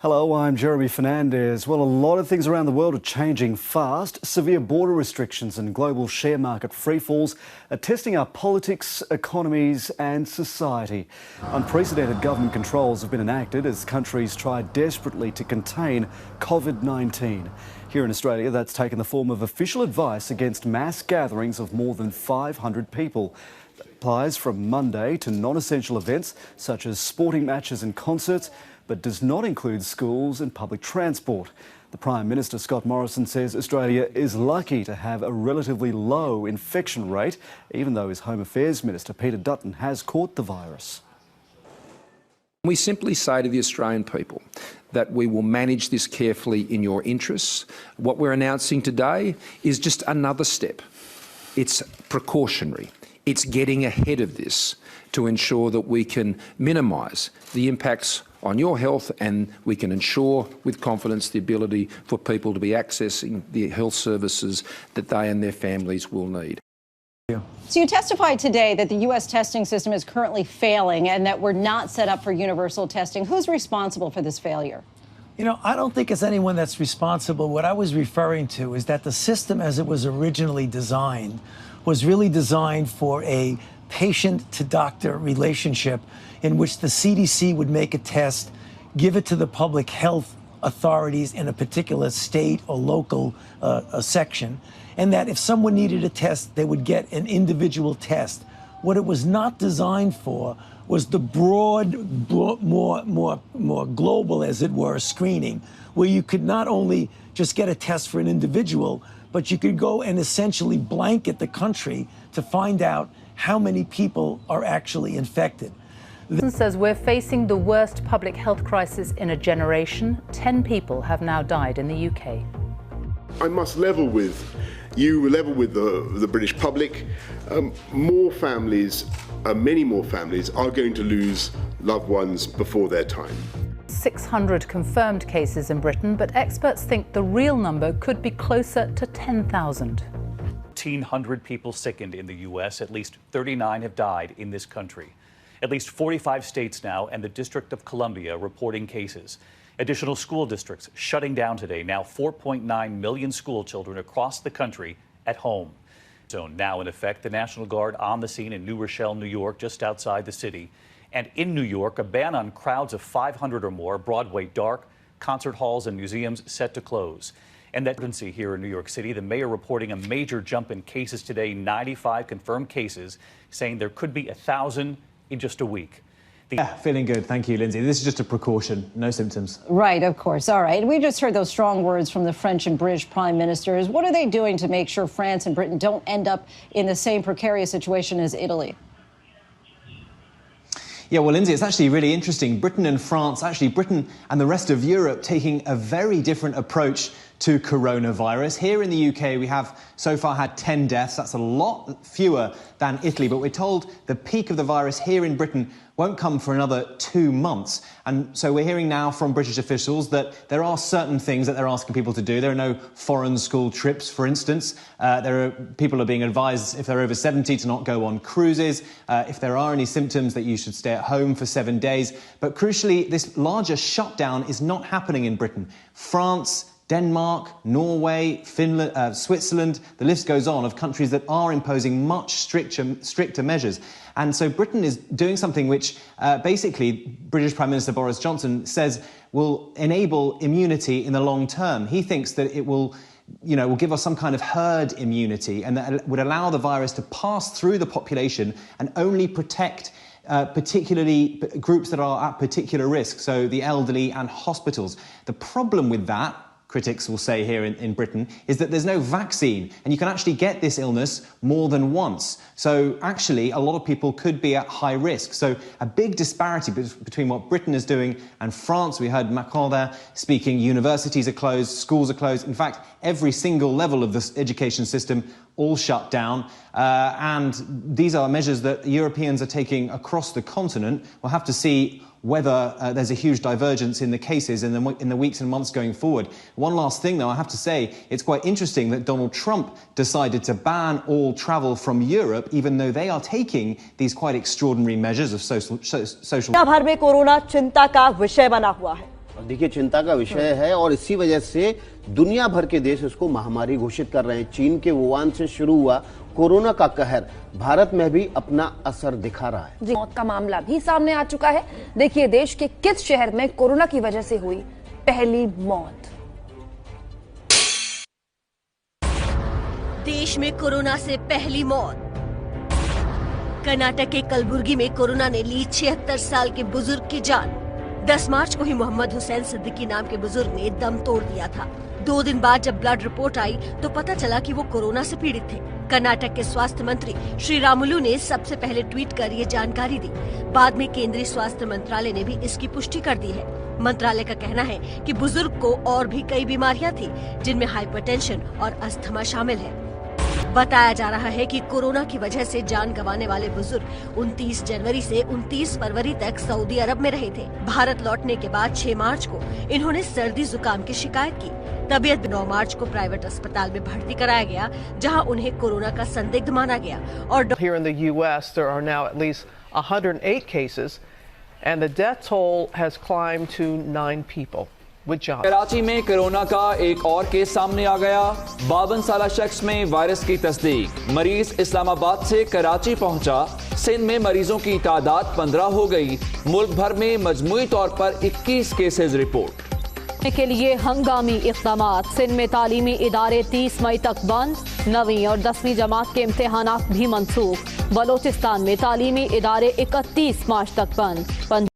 Hello, I'm Jeremy Fernandez. Well, a lot of things around the world are changing fast. Severe border restrictions and global share market freefalls are testing our politics, economies and society. Unprecedented government controls have been enacted as countries try desperately to contain COVID-19. Here in Australia, that's taken the form of official advice against mass gatherings of more than 500 people. That applies from Monday to non-essential events such as sporting matches and concerts, but does not include schools and public transport. The Prime Minister, Scott Morrison, says Australia is lucky to have a relatively low infection rate, even though his Home Affairs Minister, Peter Dutton, has caught the virus. We simply say to the Australian people that we will manage this carefully in your interests. What we're announcing today is just another step. It's precautionary. It's getting ahead of this to ensure that we can minimise the impacts on your health and we can ensure with confidence the ability for people to be accessing the health services that they and their families will need. So you testified today that the U.S. testing system is currently failing and that we're not set up for universal testing. Who's responsible for this failure? You know, I don't think it's anyone that's responsible. What I was referring to is that the system as it was originally designed was really designed for a patient-to-doctor relationship in which the CDC would make a test, give it to the public health authorities in a particular state or local section, and that if someone needed a test, they would get an individual test. What it was not designed for was the broad, more global, as it were, screening, where you could not only just get a test for an individual, but you could go and essentially blanket the country to find out how many people are actually infected. Says we're facing the worst public health crisis in a generation. 10 people have now died in the UK. I must level with you, level with the British public. More families, many more families are going to lose loved ones before their time. 600 confirmed cases in Britain, but experts think the real number could be closer to 10,000. 1,500 people sickened in the U.S. At least 39 have died in this country. At least 45 states now and the District of Columbia reporting cases. Additional school districts shutting down today. Now 4.9 million school children across the country at home. Zone now in effect. The National Guard on the scene in New Rochelle, New York, just outside the city. And in New York, a ban on crowds of 500 or more, Broadway dark, concert halls and museums set to close. And that urgency here in New York City, the mayor reporting a major jump in cases today, 95 confirmed cases, saying there could be 1,000 in just a week. Yeah, feeling good. Thank you, Lindsay. This is just a precaution, no symptoms. Right, of course. All right. We just heard those strong words from the French and British prime ministers. What are they doing to make sure France and Britain don't end up in the same precarious situation as Italy? Yeah, well, Lindsay, it's actually really interesting. Britain and France, actually Britain and the rest of Europe taking a very different approach to coronavirus. Here in the UK, we have so far had 10 deaths. That's a lot fewer than Italy, but we're told the peak of the virus here in Britain won't come for another 2 months. And so we're hearing now from British officials that there are certain things that they're asking people to do. There are no foreign school trips, for instance. People are being advised, if they're over 70, to not go on cruises. If there are any symptoms, that you should stay at home for 7 days. But crucially, this larger shutdown is not happening in Britain. France, Denmark, Norway, Finland, Switzerland, the list goes on of countries that are imposing much stricter measures. And so Britain is doing something which basically British Prime Minister Boris Johnson says will enable immunity in the long term. He thinks that it will give us some kind of herd immunity and that would allow the virus to pass through the population and only protect particularly groups that are at particular risk, so the elderly and hospitals. The problem with that, critics will say here in Britain, is that there's no vaccine and you can actually get this illness more than once. So actually a lot of people could be at high risk. So a big disparity between what Britain is doing and France. We heard Macron there speaking. Universities are closed, schools are closed. In fact, every single level of this education system all shut down. And these are measures that Europeans are taking across the continent. We'll have to see whether there's a huge divergence in the cases in the weeks and months going forward. One last thing, though, I have to say, it's quite interesting that Donald Trump decided to ban all travel from Europe, even though they are taking these quite extraordinary measures of social... दुनिया भर में corona चिंता का विषय बना हुआ है। देखिए चिंता का विषय है और इसी वजह से दुनिया भर के देश इसको महामारी घोषित कर रहे हैं। चीन के वुहान से शुरू हुआ कोरोना का कहर भारत में भी अपना असर दिखा रहा है। मौत का मामला भी सामने आ चुका है। देखिए देश के किस शहर में कोरोना की वजह से हुई पहली मौत। देश में कोरोना से पहली मौत। कर्नाटक के कलबुर्गी में कोरोना ने ली 76 साल के बुजुर्ग की जान। 10 मार्च को ही मोहम्मद हुसैन सिद्दीकी नाम के बुजुर्ग ने दम तोड़ दिया था। 2 दिन बाद जब ब्लड रिपोर्ट आई तो पता चला कि वो कोरोना से पीड़ित थे। कर्नाटक के स्वास्थ्य मंत्री श्री रामुलु ने सबसे पहले ट्वीट कर ये जानकारी दी। बाद में केंद्रीय स्वास्थ्य मंत्रालय ने भी इसकी पुष्टि कर दी है। मंत्रालय का कहना है कि बुजुर्ग को और भी कई बीमारियां थी, जिनमें हाइपरटेंशन और अस्थमा शामिल है। बताया जा रहा है कि कोरोना की वजह से जान गंवाने वाले बुजुर्ग 29 जनवरी से 29 फरवरी तक सऊदी अरब में रहे थे। भारत लौटने के बाद 6 मार्च को इन्होंने सर्दी जुकाम की शिकायत की। तबीयत 9 मार्च को प्राइवेट अस्पताल में भर्ती कराया गया, जहां उन्हें कोरोना का संदिग्ध माना गया। और Here in the US there are now at least 108 cases and the death toll has climbed to 9 people. Karachi में कोरोना का एक और केस सामने आ गया। 52 साल शख्स में वायरस की तस्दीक। मरीज इस्लामाबाद से कराची पहुंचा। सिंध में मरीजों की तादाद 15 हो गई। मुल्क भर में मजमूई तौर पर 21 केसेस रिपोर्ट के लिए हंगामी इक़दामात। सिंध में तालीमी इदारे 30 मई तक बंद। 9वीं और 10वीं जमात के इम्तिहानात भी मनसूख। बलोचिस्तान में तालीमी इदारे 31 मार्च तक बंद।